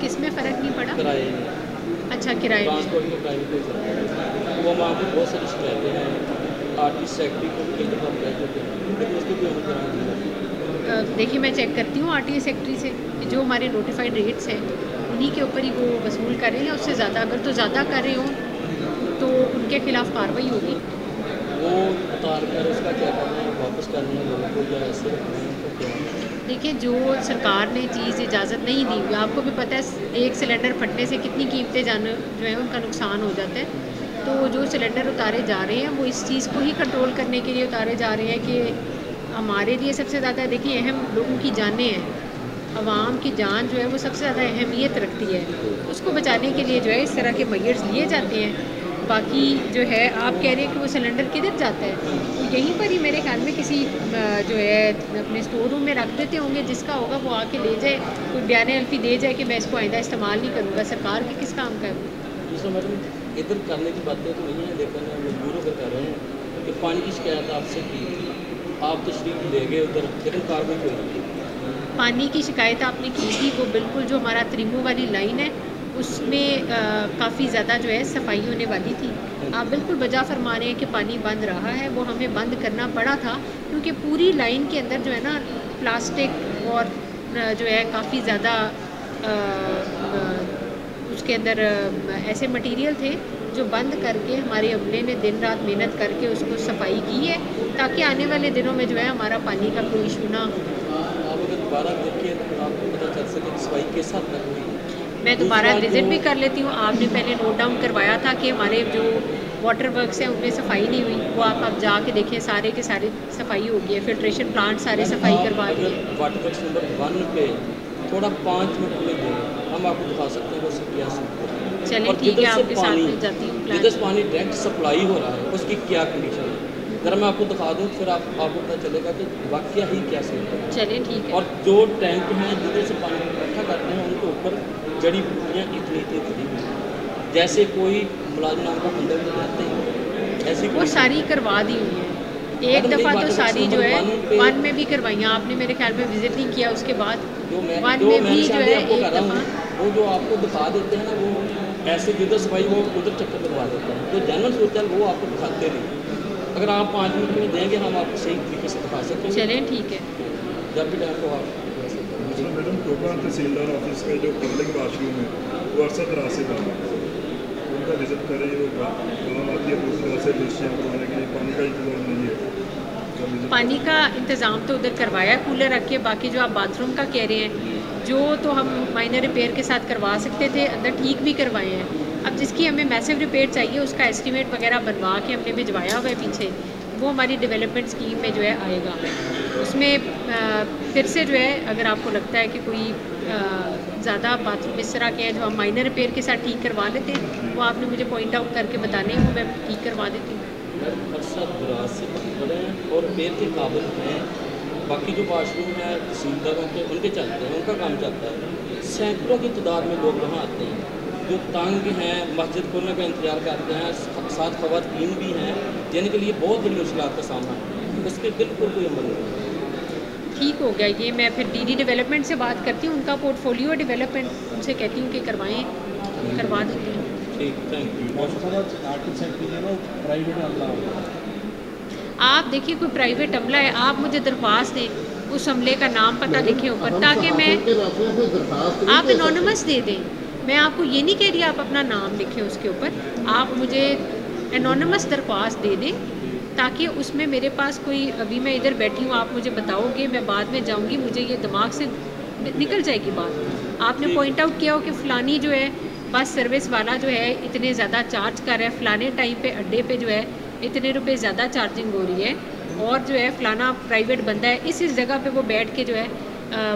किस में फ़र्क नहीं पड़ा? किराए अच्छा, किराए में। ट्रांसपोर्ट में प्राइवेट कोई फ़र्क नहीं पड़ा। वो वहाँ पर बहुत सारी शिकायतें हैं, आर्टिस्ट सेक्रेटरी को भी कई दफ़ा अप्लाई करते हैं, लेकिन उसको कोई अमल कराना नहीं जाता। देखिए, मैं चेक करती हूँ आरटीए सेक्रेटरी से कि जो हमारे नोटिफाइड रेट्स हैं उन्हीं के ऊपर ही वो वसूल कर रहे हैं, उससे ज़्यादा अगर तो ज़्यादा कर रहे हों तो उनके खिलाफ़ कार्रवाई होगी। वो उतार कर उसका क्या करना है, वापस करना है लोगों को या ऐसे रखना है, तो क्या? देखिए, जो सरकार ने चीज़ इजाज़त नहीं दी हुई, आपको भी पता है एक सिलेंडर फटने से कितनी कीमतें जाने जो है उनका नुकसान हो जाता है। तो जो सिलेंडर उतारे जा रहे हैं वो इस चीज़ को ही कंट्रोल करने के लिए उतारे जा रहे हैं कि हमारे लिए सबसे ज़्यादा देखिए अहम लोगों की जानें हैं। आवाम की जान जो है वो सबसे ज़्यादा अहमियत रखती है, उसको बचाने के लिए जो है इस तरह के मेजर्स लिए जाते हैं। बाकी जो है आप कह रहे हैं कि वो सिलेंडर किधर जाता है, तो यहीं पर ही मेरे ख्याल में किसी जो है अपने स्टोर रूम में रख देते होंगे, जिसका होगा वो आके ले जाए, कोई बयान अल्फी दे जाए कि मैं इसको आइंदा इस्तेमाल नहीं करूँगा। सरकार के किस काम का है वो? दूसरा मैडम, इधर करने की बातें तो नहीं है, लेकिन मजबूर होकर कर रहे हैं कि पानी की शिकायत आपसे की थी, आप तशरीफ ले गए उधर, लेकिन कार्रवाई कोई नहीं की। पानी की शिकायत आपने की थी, वो बिल्कुल जो हमारा त्रिमो वाली लाइन है उसमें काफ़ी ज़्यादा जो है सफाई होने वाली थी। आप बिल्कुल वजह फरमा रहे हैं कि पानी बंद रहा है, वो हमें बंद करना पड़ा था क्योंकि पूरी लाइन के अंदर जो है ना प्लास्टिक और जो है काफ़ी ज़्यादा उसके अंदर ऐसे मटेरियल थे जो बंद करके हमारे अमले ने दिन रात मेहनत करके उसको सफाई की है ताकि आने वाले दिनों में जो है हमारा पानी का कोई इशू ना हो। आप अगर दोबारा देखिए तो आपको पता चल सके कि सफाई के साथ कर रही है। मैं दोबारा विज़िट भी कर लेती हूँ। आपने पहले नोट डाउन करवाया था कि हमारे जो वाटर वर्क्स हैं उनमें सफाई नहीं हुई, वो आप जाके देखें सारे के सारे सफाई हो गई है, फिल्ट्रेशन प्लांट सारे सफाई करवा दिए। वाटर वर्क्स नंबर 1 पे थोड़ा 5 मिनट में दें, हम आपको दिखा सकते हैं उसकी क्या सूरत है। चलिए ठीक है, आपके साथ में जाती हूँ। जिधर से पानी डायरेक्ट सप्लाई हो रहा है उसकी क्या कंडीशन है, अगर मैं आपको दिखा दूँ फिर आपको पता चलेगा कि वाकया ही क्या सूरत है। चलिए ठीक है। और जो टैंक हैं जिधर से पानी इकट्ठा करते हैं उनके ऊपर जड़ी बूटियाँ इतनी खड़ी हुई हैं, जैसे कोई मुलाजिम नाम का बंदा भी रहते हैं, ऐसी वो सारी करवा दी हुई है। एक दफ़ा तो सारी जो है 1 में भी करवाई, आपने मेरे ख्याल में विज़िट नहीं किया, उसके बाद 1 में भी जो है एक दफ़ा वो जो आपको दिखा देते हैं ना, वो ऐसे जिधर सफाई वो उधर चक्कर लगवा देते हैं, तो जनरल सूरत वो आपको दिखाते नहीं। अगर आप 5 मिनट में देंगे हम आपको सही तरीके से दिखा सकते हैं। चलें ठीक है। जब भी टाइम को आप मैडम, टोपा तहसीलदार ऑफिस का जो पब्लिक वाशरूम है वो अरसद राशि का उनका विजिट करें, वो काम आती है दूसरी तरह से रजिस्ट्रेशन करवाने के लिए पानी का इंतजाम नहीं है। पानी का इंतज़ाम तो उधर करवाया है कूलर रख के, बाकी जो आप बाथरूम का कह रहे हैं जो तो हम माइनर रिपेयर के साथ करवा सकते थे, अंदर ठीक भी करवाए हैं। अब जिसकी हमें मैसिव रिपेयर चाहिए उसका एस्टीमेट वगैरह बनवा के हमने भिजवाया हुआ है पीछे, वो हमारी डेवलपमेंट स्कीम में जो है आएगा। उसमें फिर से जो है अगर आपको लगता है कि कोई ज़्यादा बाथरूम इस तरह के हैं जो हम माइनर रिपेयर के साथ ठीक करवा लेते हैं, वो आपने मुझे पॉइंट आउट करके बताने हैं, वो मैं ठीक करवा देती हूँ। बड़े हैं और रिपेयर के काबिल हैं, बाकी जो वाशरूम है तहसीलदारों के उनके चलते हैं, उनका काम चलता है। सैकड़ों की तादाद में लोग वहाँ आते हैं जो तंग हैं, मस्जिद खोलने का इंतजार करते हैं, साथ ख़वातीन भी हैं जिनके लिए बहुत बड़ी मुश्किलात का सामना है, इसके बिल्कुल कोई अमल नहीं। ठीक हो गया ये, मैं फिर डीडी डेवलपमेंट से बात करती हूँ, उनका पोर्टफोलियो डेवलपमेंट उनसे कहती हूँ कि करवाएँ, करवा देते हैं। ठीक, थैंक यू। आप देखिए कोई प्राइवेट अमला है, आप मुझे दरख्वास्त दें, उस अमले का नाम पता लिखें ऊपर, ताकि मैं आप एनोनिमस दे दें। मैं आपको ये नहीं कह रही आप अपना नाम लिखें उसके ऊपर, आप मुझे एनोनिमस दरख्वास्त दे दें ताकि उसमें मेरे पास कोई, अभी मैं इधर बैठी हूँ आप मुझे बताओगे, मैं बाद में जाऊँगी, मुझे ये दिमाग से निकल जाएगी बात। आपने पॉइंट आउट किया हो कि फ़लानी जो है बस सर्विस वाला जो है इतने ज़्यादा चार्ज कर रहा है, फ़लाने टाइम पे अड्डे पे जो है इतने रुपए ज़्यादा चार्जिंग हो रही है, और जो है फ़लाना प्राइवेट बंदा है इस जगह पे वो बैठ के जो है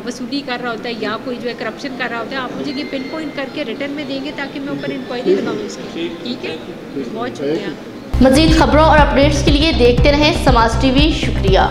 वसूली कर रहा होता है या कोई जो है करप्शन कर रहा होता है, आप मुझे ये पिन पॉइंट करके रिटर्न में देंगे ताकि मैं ऊपर इंक्वायरी लगाऊँ इसकी। ठीक है, बहुत शुक्रिया। मज़ीद खबरों और अपडेट्स के लिए देखते रहें समाज टीवी। शुक्रिया।